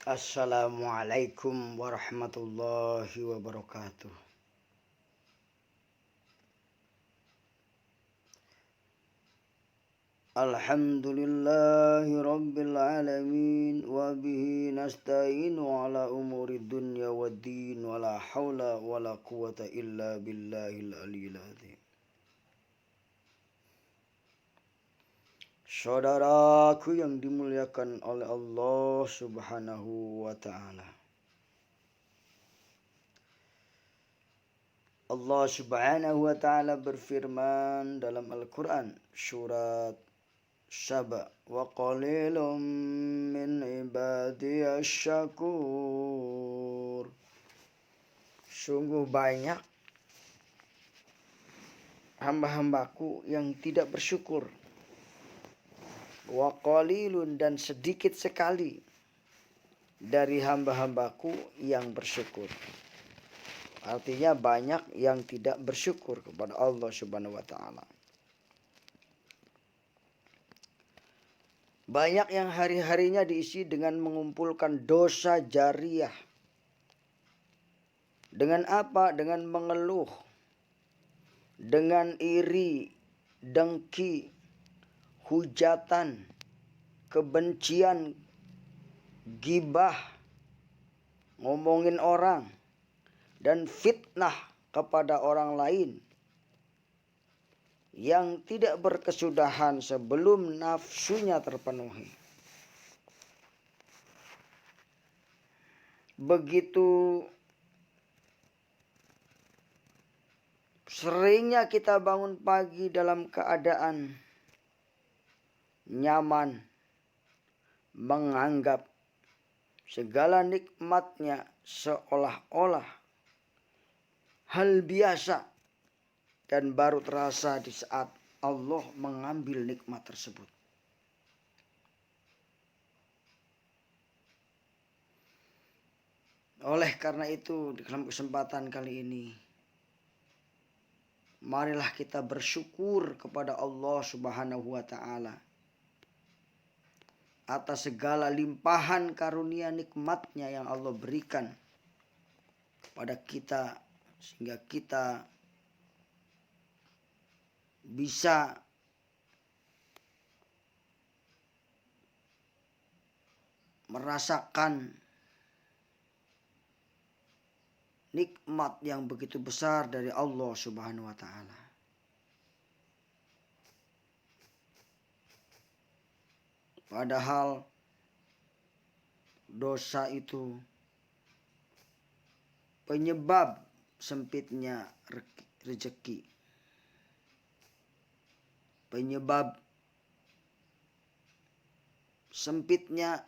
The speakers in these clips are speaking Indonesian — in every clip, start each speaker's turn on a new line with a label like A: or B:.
A: Assalamualaikum warahmatullahi wabarakatuh. Alhamdulillahi rabbil alamin wa bihi nasta'inu ala umuri dunya waddin wa la hawla wa la quwata illa billahil aliyil azim. Saudaraku yang dimuliakan oleh Allah Subhanahu wa ta'ala. Allah Subhanahu wa ta'ala berfirman dalam Al-Quran surat Saba, wa qalilum min ibadiyas syakur. Sungguh banyak hamba-hambaku yang tidak bersyukur. Wa qalilun, dan sedikit sekali dari hamba-hambaku yang bersyukur. Artinya banyak yang tidak bersyukur kepada Allah Subhanahu wa ta'ala. Banyak yang hari-harinya diisi dengan mengumpulkan dosa jariah. Dengan apa? Dengan mengeluh, dengan iri, dengki, hujatan, kebencian, gibah, ngomongin orang, dan fitnah kepada orang lain yang tidak berkesudahan sebelum nafsunya terpenuhi. Begitu seringnya kita bangun pagi dalam keadaan nyaman, menganggap segala nikmatnya seolah-olah hal biasa, dan baru terasa di saat Allah mengambil nikmat tersebut. Oleh karena itu, di dalam kesempatan kali ini, marilah kita bersyukur kepada Allah Subhanahu wa ta'ala atas segala limpahan karunia nikmatnya yang Allah berikan kepada kita, sehingga kita bisa merasakan nikmat yang begitu besar dari Allah Subhanahu wa ta'ala. Padahal dosa itu penyebab sempitnya rezeki, penyebab sempitnya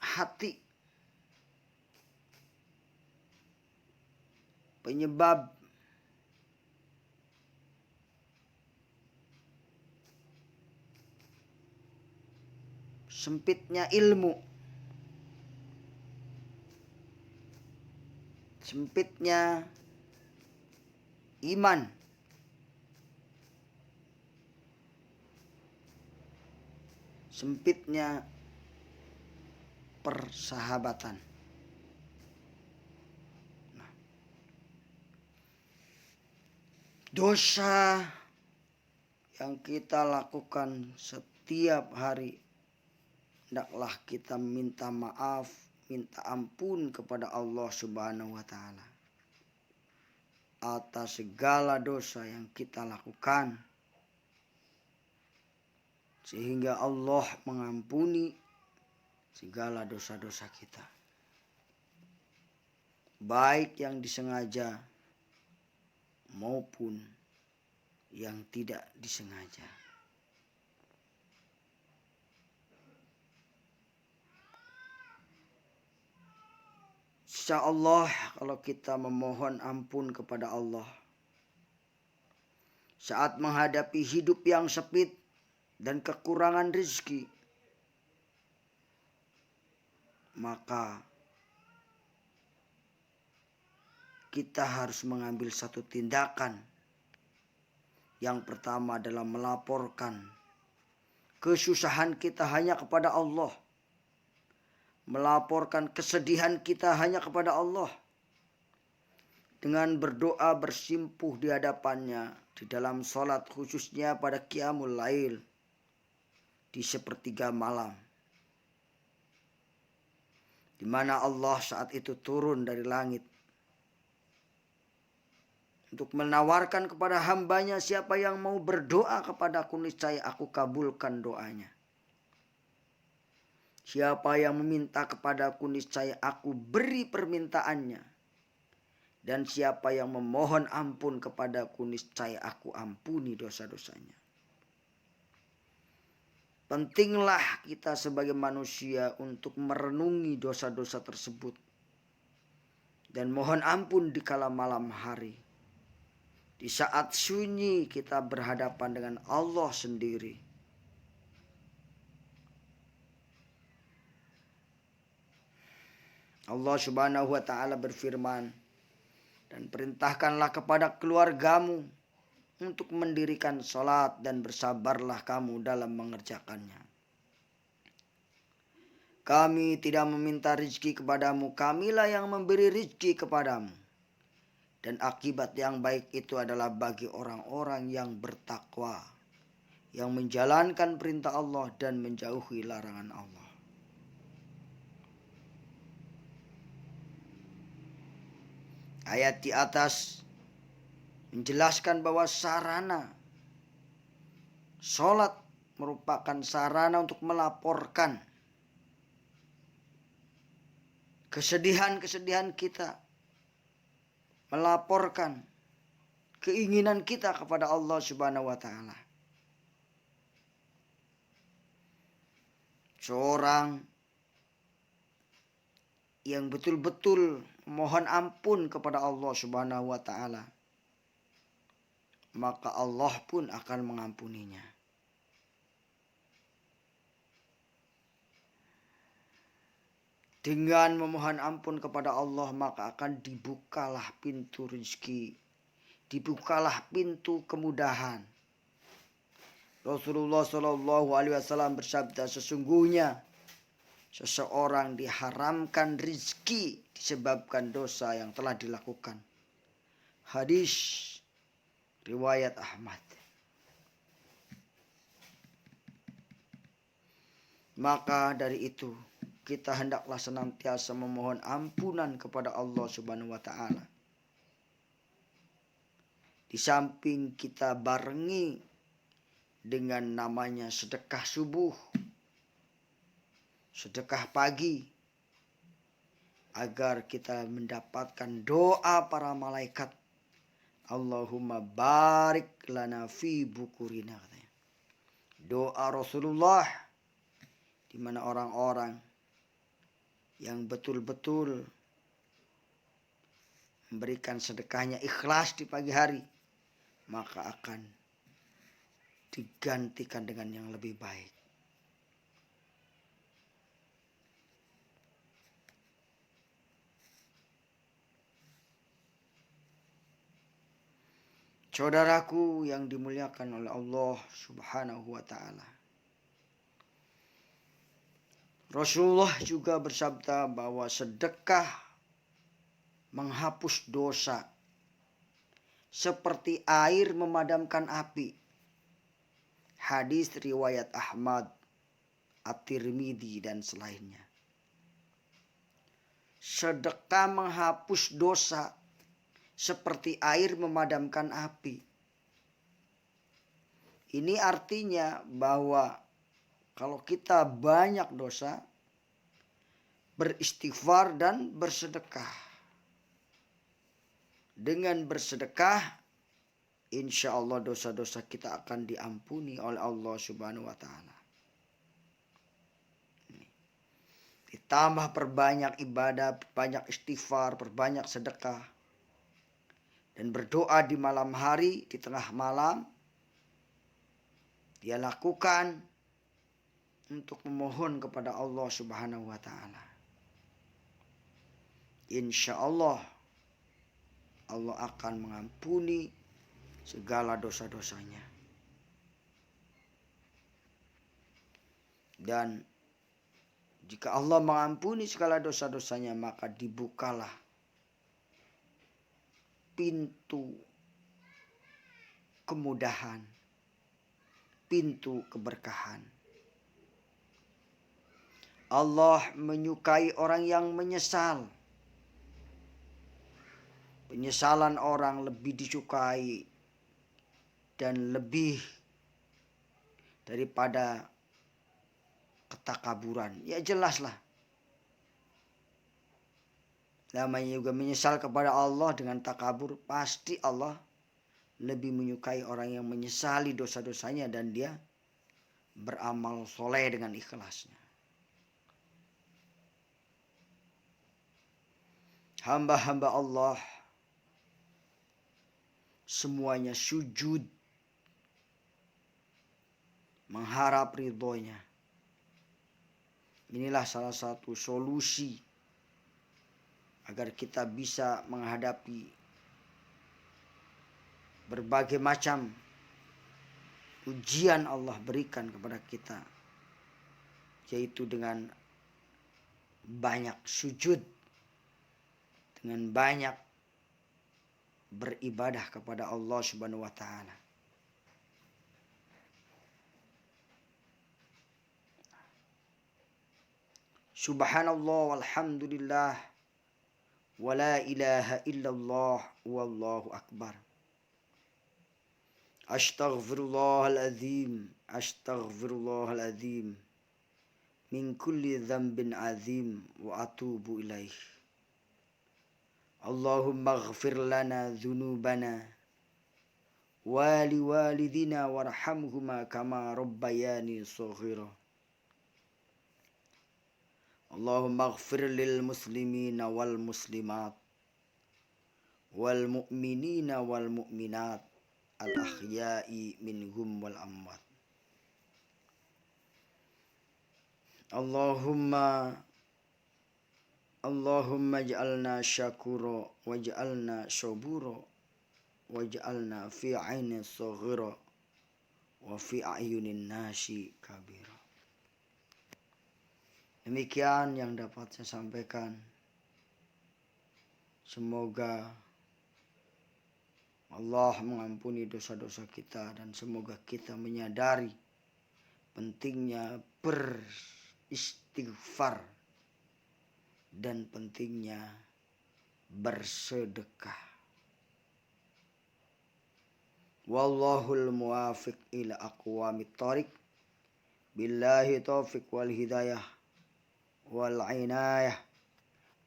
A: hati, penyebab sempitnya ilmu, sempitnya iman, sempitnya persahabatan. Dosa yang kita lakukan setiap hari, hendaklah kita minta maaf, minta ampun kepada Allah Subhanahu wa ta'ala atas segala dosa yang kita lakukan, sehingga Allah mengampuni segala dosa-dosa kita, baik yang disengaja maupun yang tidak disengaja. Insya Allah, kalau kita memohon ampun kepada Allah saat menghadapi hidup yang sempit dan kekurangan rezeki, maka kita harus mengambil satu tindakan. Yang pertama adalah melaporkan kesusahan kita hanya kepada Allah, melaporkan kesedihan kita hanya kepada Allah dengan berdoa bersimpuh di hadapannya di dalam sholat, khususnya pada qiyamul lail di sepertiga malam, di mana Allah saat itu turun dari langit untuk menawarkan kepada hambanya, siapa yang mau berdoa kepadaku, niscaya aku kabulkan doanya. Siapa yang meminta kepadaku, niscaya aku beri permintaannya. Dan siapa yang memohon ampun kepadaku, niscaya aku ampuni dosa-dosanya. Pentinglah kita sebagai manusia untuk merenungi dosa-dosa tersebut dan mohon ampun di kala malam hari. Di saat sunyi kita berhadapan dengan Allah sendiri. Allah Subhanahu wa ta'ala berfirman, dan perintahkanlah kepada keluargamu untuk mendirikan sholat dan bersabarlah kamu dalam mengerjakannya. Kami tidak meminta rizki kepadamu, kamilah yang memberi rizki kepadamu. Dan akibat yang baik itu adalah bagi orang-orang yang bertakwa, yang menjalankan perintah Allah dan menjauhi larangan Allah. Ayat di atas menjelaskan bahwa sarana sholat merupakan sarana untuk melaporkan kesedihan-kesedihan kita, melaporkan keinginan kita kepada Allah Subhanahu wa ta'ala. Seorang yang betul-betul mohon ampun kepada Allah Subhanahu wa ta'ala, maka Allah pun akan mengampuninya. Dengan memohon ampun kepada Allah, maka akan dibukalah pintu rezeki, dibukalah pintu kemudahan. Rasulullah SAW bersabda, sesungguhnya seseorang diharamkan rizki disebabkan dosa yang telah dilakukan. Hadis riwayat Ahmad. Maka dari itu kita hendaklah senantiasa memohon ampunan kepada Allah Subhanahu wa ta'ala. Di samping kita barengi dengan namanya sedekah subuh, sedekah pagi, agar kita mendapatkan doa para malaikat. Allahumma barik lana fi bukurina. Doa Rasulullah, di mana orang-orang yang betul-betul memberikan sedekahnya ikhlas di pagi hari, maka akan digantikan dengan yang lebih baik. Saudaraku yang dimuliakan oleh Allah Subhanahu wa ta'ala, Rasulullah juga bersabda bahwa sedekah menghapus dosa seperti air memadamkan api. Hadis riwayat Ahmad, At-Tirmidzi dan selainnya. Sedekah menghapus dosa seperti air memadamkan api. Ini artinya bahwa kalau kita banyak dosa, beristighfar dan bersedekah. Dengan bersedekah, insya Allah dosa-dosa kita akan diampuni oleh Allah Subhanahu wa ta'ala. Ditambah perbanyak ibadah, perbanyak istighfar, perbanyak sedekah. Dan berdoa di malam hari, di tengah malam. Dia lakukan untuk memohon kepada Allah Subhanahu wa ta'ala. Insya Allah, Allah akan mengampuni segala dosa-dosanya. Dan Jika Allah mengampuni segala dosa-dosanya, maka dibukalah pintu kemudahan, pintu keberkahan. Allah menyukai orang yang menyesal. Penyesalan orang lebih disukai dan lebih daripada ketakaburan. Ya jelaslah. Namanya juga menyesal kepada Allah dengan takabur. Pasti Allah lebih menyukai orang yang menyesali dosa-dosanya dan dia beramal soleh dengan ikhlasnya. Hamba-hamba Allah semuanya sujud mengharap ridhonya. Inilah salah satu solusi agar kita bisa menghadapi berbagai macam ujian Allah berikan kepada kita, yaitu dengan banyak sujud, dengan banyak beribadah kepada Allah Subhanahu wa taala. Subhanallah walhamdulillah wa la ilaha illallah wallahu akbar. Astaghfirullahaladzim, astaghfirullahaladzim min kulli dzambin azim wa atubu ilaih. Allahumma ighfir lana dzunubana wa liwalidina warhamhuma kama rabbayani shaghira. Allahumma ighfir lil muslimina wal muslimat wal mu'minina wal mu'minat al ahya'i minhum wal amwat. Allahumma ij'alna syakura waj'alna sabura waj'alna fi 'aini saghira wa fi a'yunin nasi kabira. Demikian yang dapat saya sampaikan. Semoga Allah mengampuni dosa-dosa kita dan semoga kita menyadari pentingnya beristighfar dan pentingnya bersedekah. Wallahul muwafiq ila aqwamit thariq. Billahi taufiq wal hidayah wal inayah.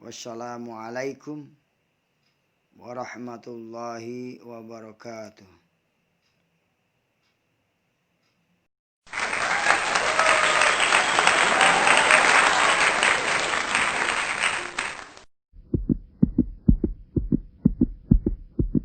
A: Wassalamu alaikum warahmatullahi wabarakatuh.